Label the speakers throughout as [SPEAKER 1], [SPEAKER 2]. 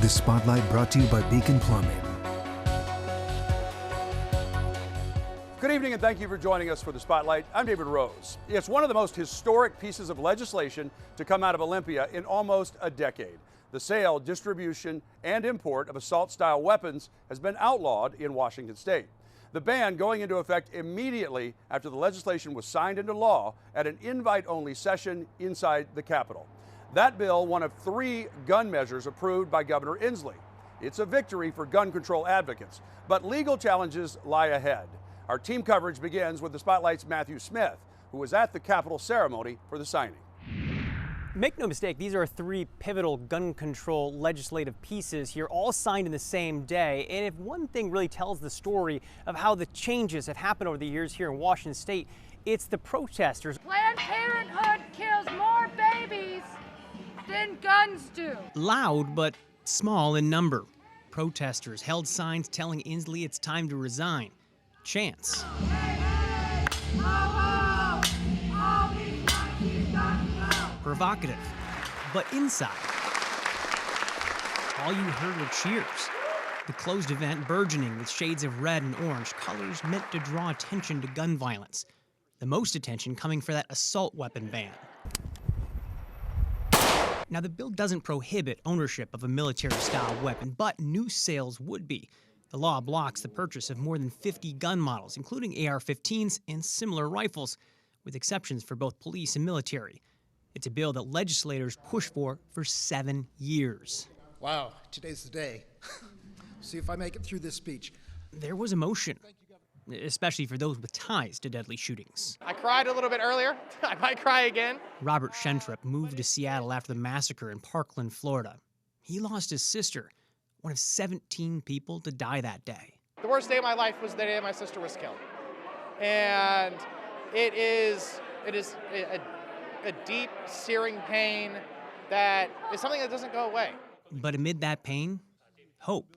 [SPEAKER 1] The Spotlight brought to you by Beacon Plumbing.
[SPEAKER 2] Good evening and thank you for joining us for the Spotlight. I'm David Rose. It's one of the most historic pieces of legislation to come out of Olympia in almost a decade. The sale, distribution, and import of assault-style weapons has been outlawed in Washington state. The ban going into effect immediately after the legislation was signed into law at an invite-only session inside the Capitol. That bill, one of 3 gun measures approved by Governor Inslee. It's a victory for gun control advocates, but legal challenges lie ahead. Our team coverage begins with the Spotlight's Matthew Smith, who was at the Capitol ceremony for the signing.
[SPEAKER 3] Make no mistake, these are 3 pivotal gun control legislative pieces here, all signed in the same day. And if one thing really tells the story of how the changes have happened over the years here in Washington state, it's the protesters.
[SPEAKER 4] Planned Parenthood kills more babies than guns do.
[SPEAKER 3] Loud, but small in number. Protesters held signs telling Inslee it's time to resign. Chants. Provocative, but inside, all you heard were cheers. The closed event burgeoning with shades of red and orange, colors meant to draw attention to gun violence. The most attention coming for that assault weapon ban. Now, the bill doesn't prohibit ownership of a military-style weapon, but new sales would be. The law blocks the purchase of more than 50 gun models, including AR-15s and similar rifles, with exceptions for both police and military. It's a bill that legislators pushed for 7 years.
[SPEAKER 5] Wow, today's the day. See if I make it through this speech.
[SPEAKER 3] There was emotion, especially for those with ties to deadly shootings.
[SPEAKER 6] I cried a little bit earlier. I might cry again.
[SPEAKER 3] Robert Shentrop moved to Seattle after the massacre in Parkland, Florida. He lost his sister, one of 17 people to die that day.
[SPEAKER 6] The worst day of my life was the day my sister was killed. And it is a deep, searing pain that is something that doesn't go away.
[SPEAKER 3] But amid that pain, hope.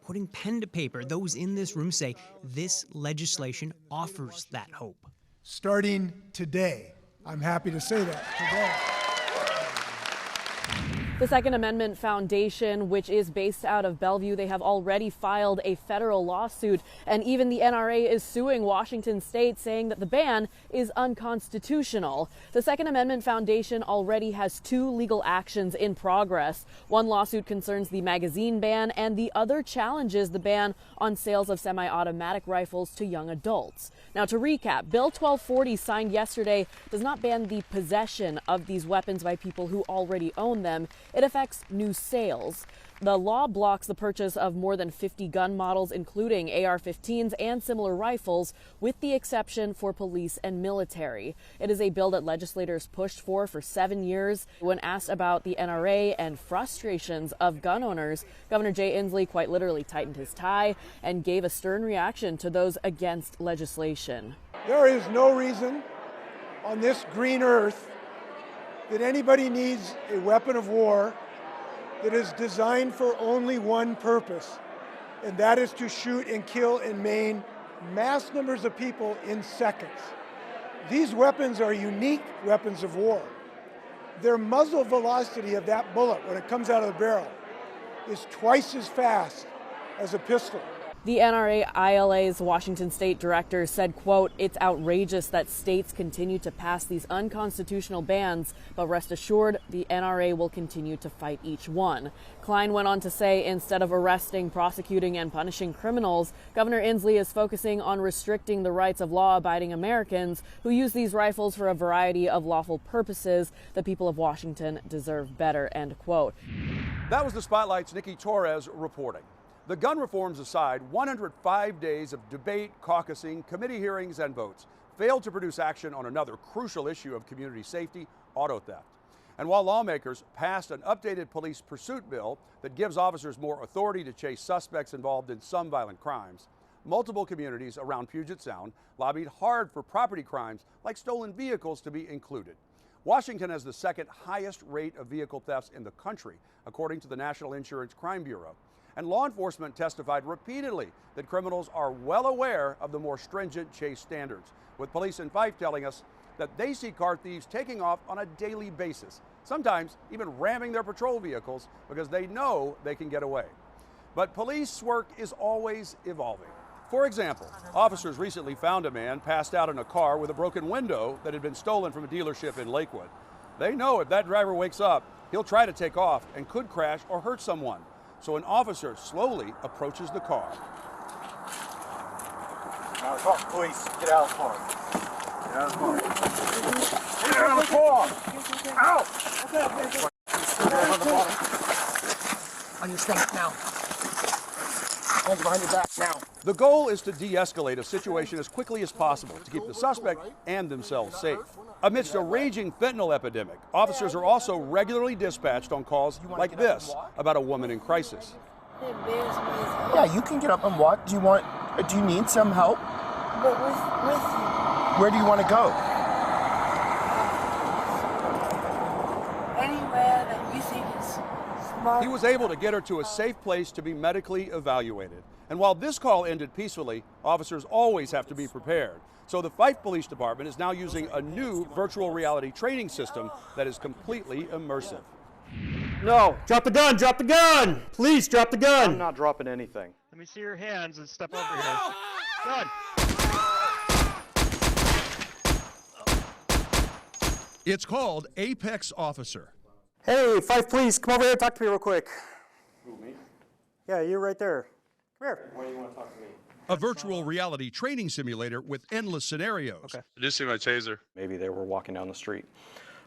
[SPEAKER 3] Putting pen to paper, those in this room say this legislation offers that hope.
[SPEAKER 7] Starting today, I'm happy to say that, today.
[SPEAKER 8] The Second Amendment Foundation, which is based out of Bellevue, they have already filed a federal lawsuit, and even the NRA is suing Washington state, saying that the ban is unconstitutional. The Second Amendment Foundation already has 2 legal actions in progress. One lawsuit concerns the magazine ban, and the other challenges the ban on sales of semi-automatic rifles to young adults. Now, to recap, Bill 1240, signed yesterday, does not ban the possession of these weapons by people who already own them. It affects new sales. The law blocks the purchase of more than 50 gun models, including AR-15s and similar rifles, with the exception for police and military. It is a bill that legislators pushed for 7 years. When asked about the NRA and frustrations of gun owners, Governor Jay Inslee quite literally tightened his tie and gave a stern reaction to those against legislation.
[SPEAKER 7] There is no reason on this green earth that anybody needs a weapon of war that is designed for only one purpose, and that is to shoot and kill and maim mass numbers of people in seconds. These weapons are unique weapons of war. Their muzzle velocity of that bullet when it comes out of the barrel is twice as fast as a pistol.
[SPEAKER 8] The NRA ILA's Washington state director said, quote, "It's outrageous that states continue to pass these unconstitutional bans, but rest assured the NRA will continue to fight each one." Klein went on to say instead of arresting, prosecuting, and punishing criminals, Governor Inslee is focusing on restricting the rights of law-abiding Americans who use these rifles for a variety of lawful purposes. The people of Washington deserve better, end quote.
[SPEAKER 2] That was the Spotlight's Nikki Torres reporting. The gun reforms aside, 105 days of debate, caucusing, committee hearings, and votes failed to produce action on another crucial issue of community safety, auto theft. And while lawmakers passed an updated police pursuit bill that gives officers more authority to chase suspects involved in some violent crimes, multiple communities around Puget Sound lobbied hard for property crimes like stolen vehicles to be included. Washington has the 2nd highest rate of vehicle thefts in the country, according to the National Insurance Crime Bureau. And law enforcement testified repeatedly that criminals are well aware of the more stringent chase standards, with police in Fife telling us that they see car thieves taking off on a daily basis, sometimes even ramming their patrol vehicles because they know they can get away. But police work is always evolving. For example, officers recently found a man passed out in a car with a broken window that had been stolen from a dealership in Lakewood. They know if that driver wakes up, he'll try to take off and could crash or hurt someone. So an officer slowly approaches the car.
[SPEAKER 9] Now call police. Get out of the car. Get out of the car. Get out of the car. Out.
[SPEAKER 10] On your stance now. Hands behind your back now.
[SPEAKER 2] The goal is to de-escalate a situation as quickly as possible to keep the suspect and themselves safe. Amidst a raging fentanyl epidemic, officers are also regularly dispatched on calls like this about a woman in crisis.
[SPEAKER 10] Yeah, you can get up and walk. Do you need some help?
[SPEAKER 11] But with you.
[SPEAKER 10] Where do you want to go?
[SPEAKER 11] Anywhere that you think is smart.
[SPEAKER 2] He was able to get her to a safe place to be medically evaluated. And while this call ended peacefully, officers always have to be prepared. So the Fife Police Department is now using a new virtual reality training system that is completely immersive.
[SPEAKER 12] No. Drop the gun, drop the gun! Please, drop the gun!
[SPEAKER 13] I'm not dropping anything.
[SPEAKER 12] Let me see your hands and step over here. Gun!
[SPEAKER 2] It's called Apex Officer.
[SPEAKER 12] Hey, Fife Police, come over here and talk to me real quick.
[SPEAKER 13] Who, me?
[SPEAKER 12] Yeah, you're right there. Come here.
[SPEAKER 13] Why do you want to talk to me?
[SPEAKER 2] A virtual reality training simulator with endless scenarios.
[SPEAKER 12] Okay.
[SPEAKER 13] I just see my taser. Maybe they were walking down the street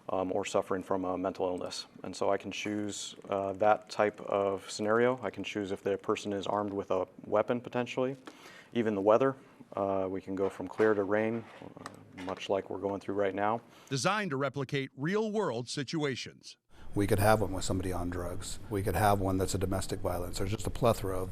[SPEAKER 13] or suffering from a mental illness. And so I can choose that type of scenario. I can choose if the person is armed with a weapon potentially. Even the weather, we can go from clear to rain, much like we're going through right now.
[SPEAKER 2] Designed to replicate real-world situations.
[SPEAKER 14] We could have one with somebody on drugs. We could have one that's a domestic violence. There's just a plethora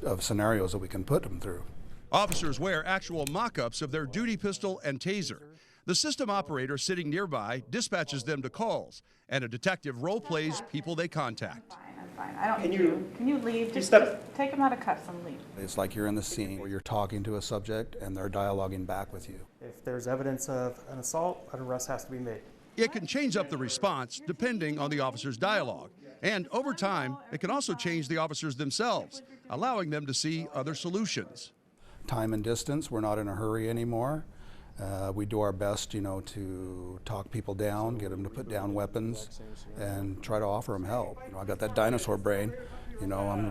[SPEAKER 14] of scenarios that we can put them through.
[SPEAKER 2] Officers wear actual mock-ups of their duty pistol and taser. The system operator sitting nearby dispatches them to calls, and a detective role-plays people they contact.
[SPEAKER 15] I'm fine. I don't need you. Can you leave? Just take him out of cuffs and leave.
[SPEAKER 14] It's like you're in the scene where you're talking to a subject and they're dialoguing back with you.
[SPEAKER 12] If there's evidence of an assault, an arrest has to be made.
[SPEAKER 2] It can change up the response depending on the officer's dialogue. And over time, it can also change the officers themselves, allowing them to see other solutions.
[SPEAKER 14] Time and distance, we're not in a hurry anymore. We do our best, to talk people down, get them to put down weapons, and try to offer them help. I got that dinosaur brain. I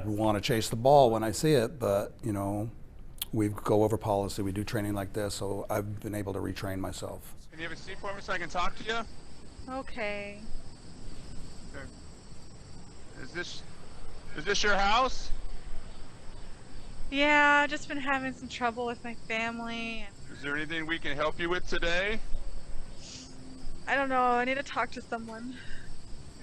[SPEAKER 14] want to chase the ball when I see it, but, we go over policy. We do training like this, so I've been able to retrain myself.
[SPEAKER 16] Can you have a seat for me so I can talk to you?
[SPEAKER 15] Okay.
[SPEAKER 16] Is this your house?
[SPEAKER 15] Yeah, I've just been having some trouble with my family.
[SPEAKER 16] Is there anything we can help you with today?
[SPEAKER 15] I don't know. I need to talk to someone.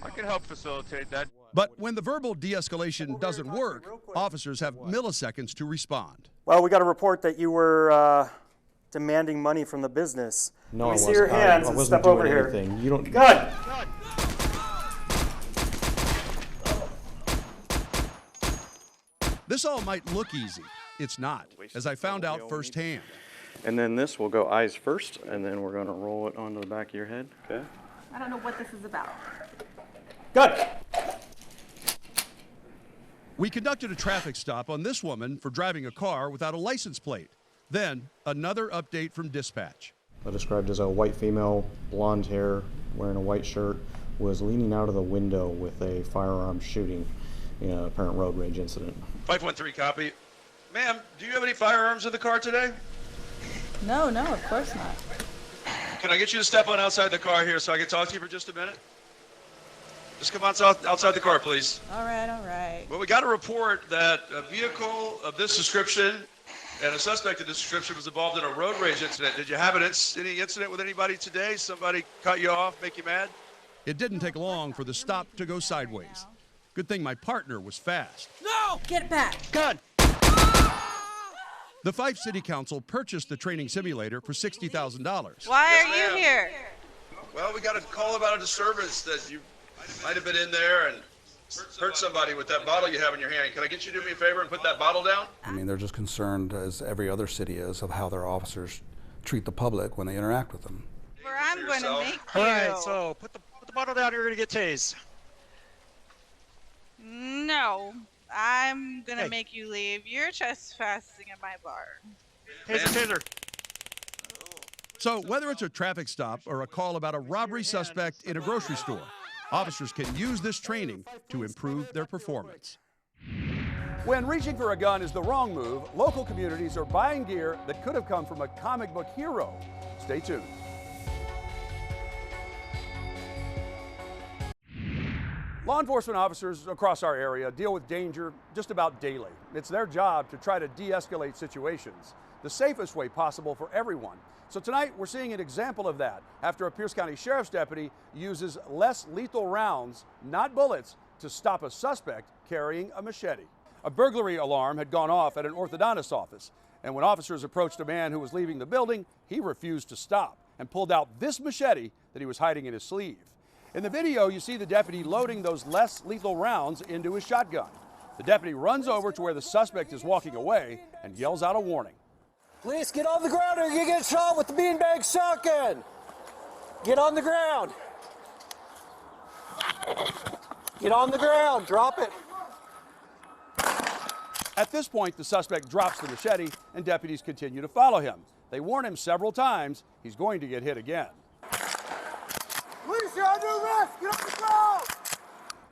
[SPEAKER 16] I can help facilitate that.
[SPEAKER 2] But when the verbal de-escalation doesn't work, officers have milliseconds to respond.
[SPEAKER 12] Well, we got a report that you were demanding money from the business.
[SPEAKER 13] No,
[SPEAKER 12] Let me see your hands and step over here.
[SPEAKER 13] You don't.
[SPEAKER 12] Gun!
[SPEAKER 2] This all might look easy. It's not, as I found out firsthand.
[SPEAKER 13] And then this will go eyes first, and then we're going to roll it onto the back of your head. Okay.
[SPEAKER 15] I don't know what this is about.
[SPEAKER 12] Gun!
[SPEAKER 2] We conducted a traffic stop on this woman for driving a car without a license plate. Then, another update from dispatch.
[SPEAKER 13] Described as a white female, blonde hair, wearing a white shirt, was leaning out of the window with a firearm shooting in an apparent road rage incident.
[SPEAKER 16] 513 copy. Ma'am, do you have any firearms in the car today?
[SPEAKER 15] No, of course not.
[SPEAKER 16] Can I get you to step on outside the car here so I can talk to you for just a minute? Just come outside the car, please.
[SPEAKER 15] All right.
[SPEAKER 16] Well, we got a report that a vehicle of this description and a suspect of this description was involved in a road rage incident. Did you have any incident with anybody today? Somebody cut you off, make you mad?
[SPEAKER 2] It didn't take long for the stop to go sideways. Good thing my partner was fast.
[SPEAKER 15] No! Get back!
[SPEAKER 12] Gun!
[SPEAKER 2] The Fife City Council purchased the training simulator for $60,000.
[SPEAKER 15] Why are you here?
[SPEAKER 16] Well, we got a call about a disturbance that you might have been in there and hurt somebody with that bottle you have in your hand. Can I get you to do me a favor and put that bottle down?
[SPEAKER 14] They're just concerned, as every other city is, of how their officers treat the public when they interact with them.
[SPEAKER 15] Where I'm going to make you.
[SPEAKER 12] All right, so put the
[SPEAKER 17] Come on down, you're gonna get tased.
[SPEAKER 18] No, I'm gonna
[SPEAKER 17] Hey.
[SPEAKER 18] make you leave. You're trespassing at my bar.
[SPEAKER 17] Taser.
[SPEAKER 2] So whether it's a traffic stop or a call about a robbery suspect in a grocery store, officers can use this training to improve their performance. When reaching for a gun is the wrong move, local communities are buying gear that could have come from a comic book hero. Stay tuned. Law enforcement officers across our area deal with danger just about daily. It's their job to try to de-escalate situations the safest way possible for everyone. So tonight we're seeing an example of that after a Pierce County Sheriff's deputy uses less lethal rounds, not bullets, to stop a suspect carrying a machete. A burglary alarm had gone off at an orthodontist's office, and when officers approached a man who was leaving the building, he refused to stop and pulled out this machete that he was hiding in his sleeve. In the video, you see the deputy loading those less lethal rounds into his shotgun. The deputy runs over to where the suspect is walking away and yells out a warning.
[SPEAKER 19] Please get on the ground or you get shot with the beanbag shotgun. Get on the ground. Get on the ground, drop it.
[SPEAKER 2] At this point, the suspect drops the machete and deputies continue to follow him. They warn him several times he's going to get hit again.
[SPEAKER 19] Please, you're under arrest. Get on the ground.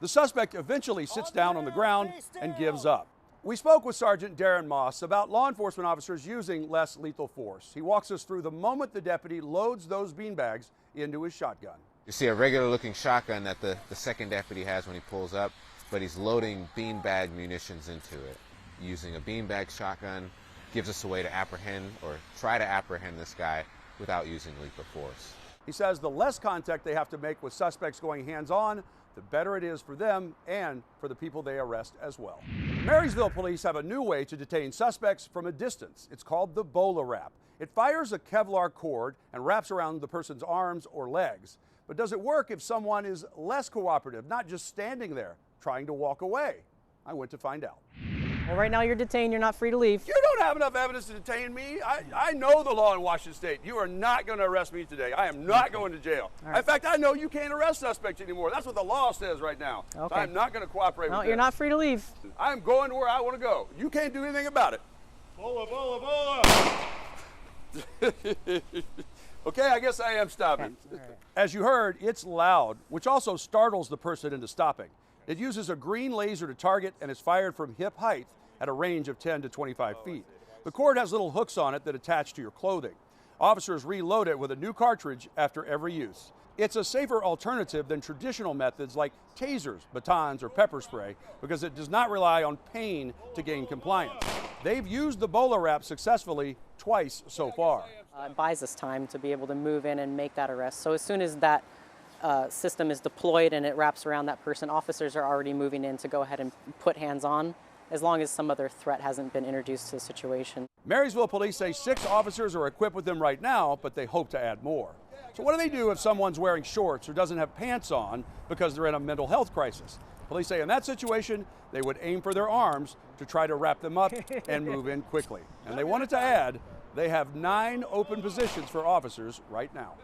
[SPEAKER 2] The suspect eventually sits down on the ground and gives up. We spoke with Sergeant Darren Moss about law enforcement officers using less lethal force. He walks us through the moment the deputy loads those beanbags into his shotgun.
[SPEAKER 20] You see a regular looking shotgun that the second deputy has when he pulls up, but he's loading beanbag munitions into it. Using a beanbag shotgun gives us a way to apprehend or try to apprehend this guy without using lethal force.
[SPEAKER 2] He says the less contact they have to make with suspects going hands-on, the better it is for them and for the people they arrest as well. Marysville police have a new way to detain suspects from a distance. It's called the Bola Wrap. It fires a Kevlar cord and wraps around the person's arms or legs. But does it work if someone is less cooperative, not just standing there trying to walk away? I went to find out.
[SPEAKER 21] Well, right now you're detained. You're not free to leave.
[SPEAKER 2] You don't have enough evidence to detain me. I know the law in Washington State. You are not going to arrest me today. I am not going to jail.
[SPEAKER 21] Right.
[SPEAKER 2] In fact, I know you can't arrest suspects anymore. That's what the law says right now.
[SPEAKER 21] Okay.
[SPEAKER 2] So I'm not going to cooperate with
[SPEAKER 21] No,
[SPEAKER 2] this.
[SPEAKER 21] you're not free to leave.
[SPEAKER 2] I'm going to where I want to go. You can't do anything about it.
[SPEAKER 16] Bola, bola, bola!
[SPEAKER 2] Okay, I guess I am stopping.
[SPEAKER 21] Okay. Right.
[SPEAKER 2] As you heard, it's loud, which also startles the person into stopping. It uses a green laser to target and is fired from hip height at a range of 10 to 25 feet. The cord has little hooks on it that attach to your clothing. Officers reload it with a new cartridge after every use. It's a safer alternative than traditional methods like tasers, batons, or pepper spray because it does not rely on pain to gain compliance. They've used the Bola Wrap successfully twice so far.
[SPEAKER 21] It buys us time to be able to move in and make that arrest. So as soon as that system is deployed and it wraps around that person, officers are already moving in to go ahead and put hands on, as long as some other threat hasn't been introduced to the situation.
[SPEAKER 2] Marysville police say 6 officers are equipped with them right now, but they hope to add more. So what do they do if someone's wearing shorts or doesn't have pants on because they're in a mental health crisis? Police say in that situation, they would aim for their arms to try to wrap them up and move in quickly. And they wanted to add, they have 9 open positions for officers right now.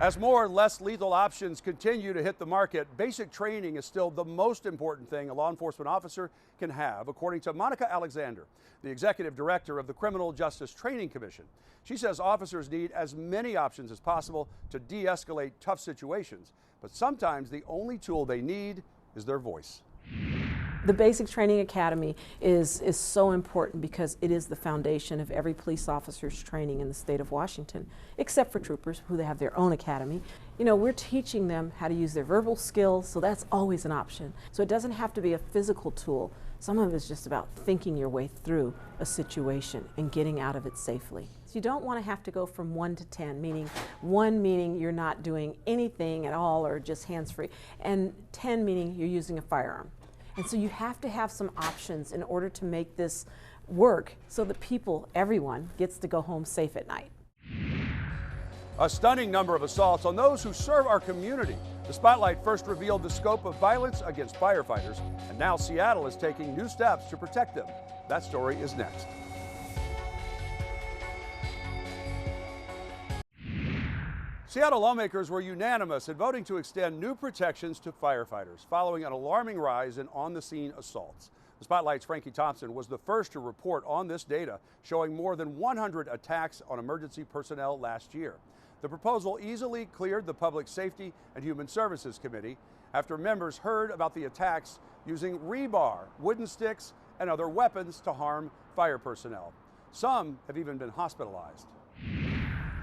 [SPEAKER 2] As more less lethal options continue to hit the market, basic training is still the most important thing a law enforcement officer can have, according to Monica Alexander, the executive director of the Criminal Justice Training Commission. She says officers need as many options as possible to de-escalate tough situations, but sometimes the only tool they need is their voice.
[SPEAKER 22] The Basic Training Academy is so important because it is the foundation of every police officer's training in the state of Washington, except for troopers who have their own academy. You know, we're teaching them how to use their verbal skills, so that's always an option. So it doesn't have to be a physical tool. Some of it is just about thinking your way through a situation and getting out of it safely. So you don't want to have to go from 1 to 10, meaning 1 meaning you're not doing anything at all or just hands-free, and 10 meaning you're using a firearm. And so you have to have some options in order to make this work so that people, everyone, gets to go home safe at night.
[SPEAKER 2] A stunning number of assaults on those who serve our community. The Spotlight first revealed the scope of violence against firefighters, and now Seattle is taking new steps to protect them. That story is next. Seattle lawmakers were unanimous in voting to extend new protections to firefighters following an alarming rise in on-the-scene assaults. The Spotlight's Frankie Thompson was the first to report on this data, showing more than 100 attacks on emergency personnel last year. The proposal easily cleared the Public Safety and Human Services Committee after members heard about the attacks using rebar, wooden sticks, and other weapons to harm fire personnel. Some have even been hospitalized.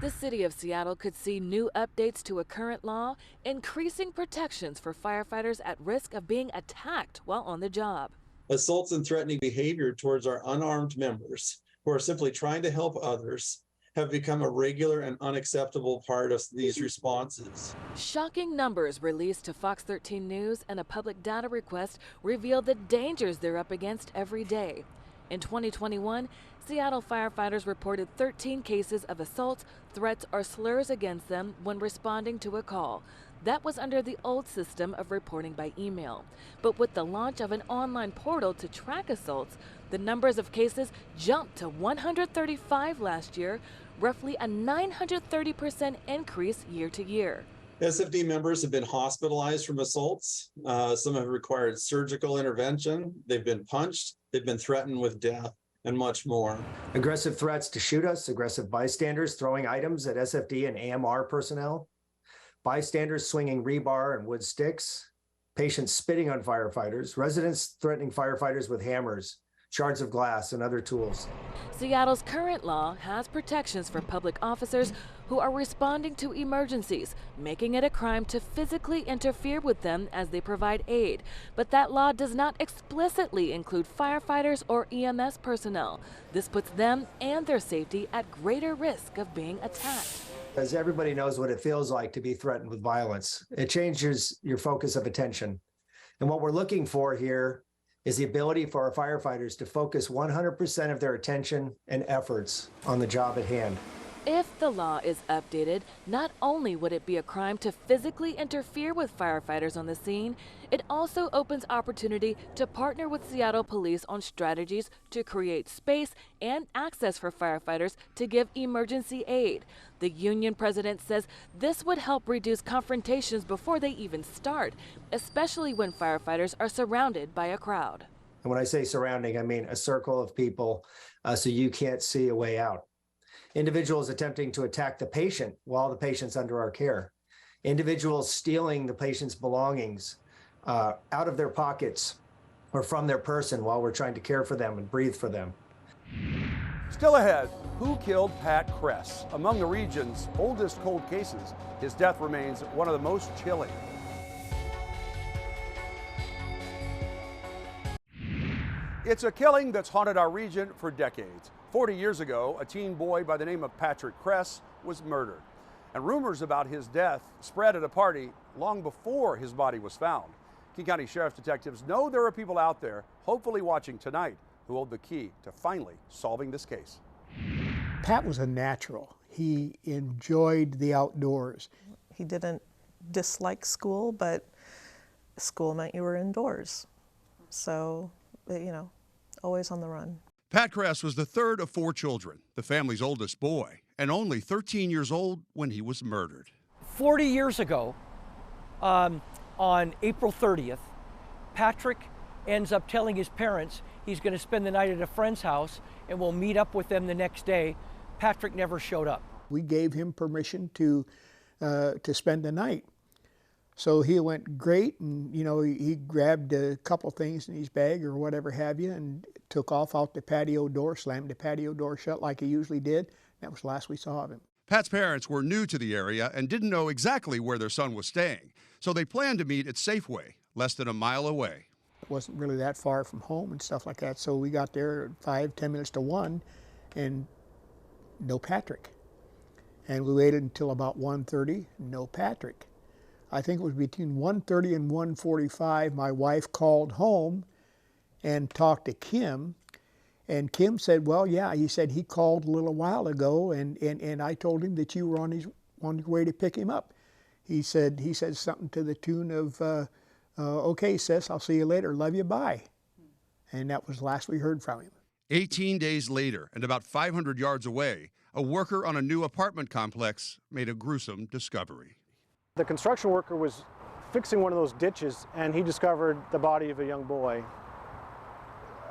[SPEAKER 1] The city of Seattle could see new updates to a current law, increasing protections for firefighters at risk of being attacked while on the job.
[SPEAKER 4] Assaults and threatening behavior towards our unarmed members who are simply trying to help others have become a regular and unacceptable part of these responses.
[SPEAKER 1] Shocking numbers released to Fox 13 News and a public data request reveal the dangers they're up against every day. In 2021, Seattle firefighters reported 13 cases of assaults, threats, or slurs against them when responding to a call. That was under the old system of reporting by email. But with the launch of an online portal to track assaults, the numbers of cases jumped to 135 last year, roughly a 930% increase year to year.
[SPEAKER 4] SFD members have been hospitalized from assaults. Some have required surgical intervention. They've been punched. They've been threatened with death and much more.
[SPEAKER 23] Aggressive threats to shoot us, aggressive bystanders throwing items at SFD and AMR personnel, bystanders swinging rebar and wood sticks, patients spitting on firefighters, residents threatening firefighters with hammers, shards of glass, and other tools.
[SPEAKER 1] Seattle's current law has protections for public officers who are responding to emergencies, making it a crime to physically interfere with them as they provide aid. But that law does not explicitly include firefighters or EMS personnel. This puts them and their safety at greater risk of being attacked.
[SPEAKER 23] As everybody knows what it feels like to be threatened with violence, it changes your focus of attention. And what we're looking for here is the ability for our firefighters to focus 100% of their attention and efforts on the job at hand.
[SPEAKER 1] If the law is updated, not only would it be a crime to physically interfere with firefighters on the scene, it also opens opportunity to partner with Seattle police on strategies to create space and access for firefighters to give emergency aid. The union president says this would help reduce confrontations before they even start, especially when firefighters are surrounded by a crowd.
[SPEAKER 23] And when I say surrounding, I mean a circle of people so you can't see a way out. Individuals attempting to attack the patient while the patient's under our care. Individuals stealing the patient's belongings out of their pockets or from their person while we're trying to care for them and breathe for them.
[SPEAKER 2] Still ahead, who killed Pat Cress? Among the region's oldest cold cases, his death remains one of the most chilling. It's a killing that's haunted our region for decades. 40 years ago, a teen boy by the name of Patrick Cress was murdered. And rumors about his death spread at a party long before his body was found. King County Sheriff's detectives know there are people out there, hopefully watching tonight, who hold the key to finally solving this case.
[SPEAKER 24] Pat was a natural. He enjoyed the outdoors.
[SPEAKER 25] He didn't dislike school, but school meant you were indoors. So, you know, always on the run.
[SPEAKER 2] Pat Cress was the third of 4 children, the family's oldest boy, and only 13 years old when he was murdered.
[SPEAKER 26] 40 years ago, on April 30th, Patrick ends up telling his parents he's going to spend the night at a friend's house and will meet up with them the next day. Patrick never showed up.
[SPEAKER 24] We gave him permission to spend the night. So he went great, and you know, he grabbed a couple things in his bag or whatever have you, and took off out the patio door, slammed the patio door shut like he usually did. That was the last we saw of him.
[SPEAKER 2] Pat's parents were new to the area and didn't know exactly where their son was staying, so they planned to meet at Safeway, less than a mile away.
[SPEAKER 24] It wasn't really that far from home and stuff like that, so we got there at 5-10 minutes to 1, and no Patrick. And we waited until about 1:30, no Patrick. I think it was between 1:30 and 1:45, my wife called home and talked to Kim, and Kim said, well, yeah, he said he called a little while ago, and I told him that you were on his way to pick him up. He said something to the tune of, okay, sis, I'll see you later, love you, bye. And that was the last we heard from him.
[SPEAKER 2] 18 days later, and about 500 yards away, a worker on a new apartment complex made a gruesome discovery.
[SPEAKER 3] The construction worker was fixing one of those ditches, and he discovered the body of a young boy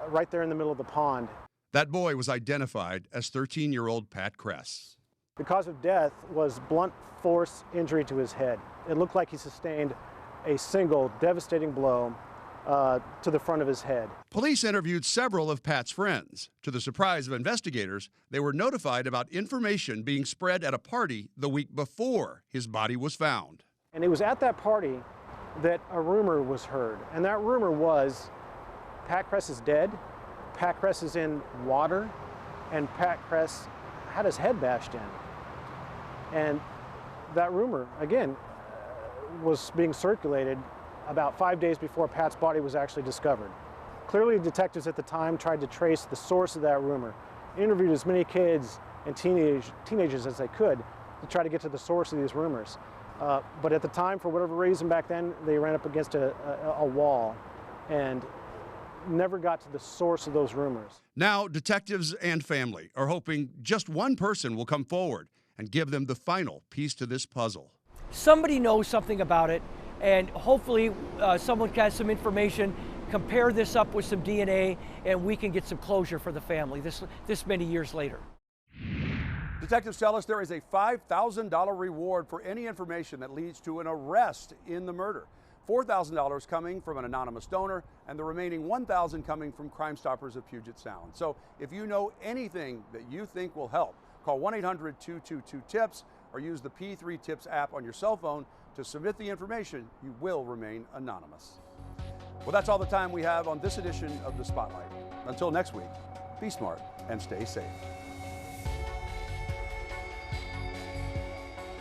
[SPEAKER 3] right there in the middle of the pond.
[SPEAKER 2] That boy was identified as 13-year-old Pat Cress.
[SPEAKER 3] The cause of death was blunt force injury to his head. It looked like he sustained a single devastating blow to the front of his head.
[SPEAKER 2] Police interviewed several of Pat's friends. To the surprise of investigators, they were notified about information being spread at a party the week before his body was found.
[SPEAKER 3] And it was at that party that a rumor was heard. And that rumor was, Pat Cress is dead, Pat Cress is in water, and Pat Cress had his head bashed in. And that rumor, again, was being circulated about 5 days before Pat's body was actually discovered. Clearly, detectives at the time tried to trace the source of that rumor, interviewed as many kids and teenagers as they could to try to get to the source of these rumors. But at the time, for whatever reason back then, they ran up against a wall and never got to the source of those rumors.
[SPEAKER 2] Now, detectives and family are hoping just one person will come forward and give them the final piece to this puzzle.
[SPEAKER 26] Somebody knows something about it, and hopefully someone has some information, compare this up with some DNA, and we can get some closure for the family this many years later.
[SPEAKER 2] Detectives tell us there is a $5,000 reward for any information that leads to an arrest in the murder. $4,000 coming from an anonymous donor, and the remaining $1,000 coming from Crime Stoppers of Puget Sound. So if you know anything that you think will help, call 1-800-222-TIPS or use the P3 Tips app on your cell phone to submit the information. You will remain anonymous. Well, that's all the time we have on this edition of The Spotlight. Until next week, be smart and stay safe.